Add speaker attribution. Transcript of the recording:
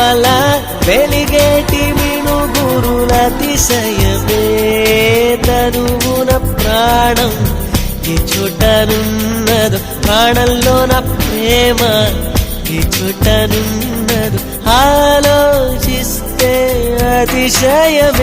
Speaker 1: అలా వెలిగేటి మినుగురుల అతిశయమే తనువున ప్రాణం ఈ చోటనున్నదు ప్రాణంలో నా ప్రేమ ఈ చోటనున్నదు ఆలోచిస్తే అతిశయమే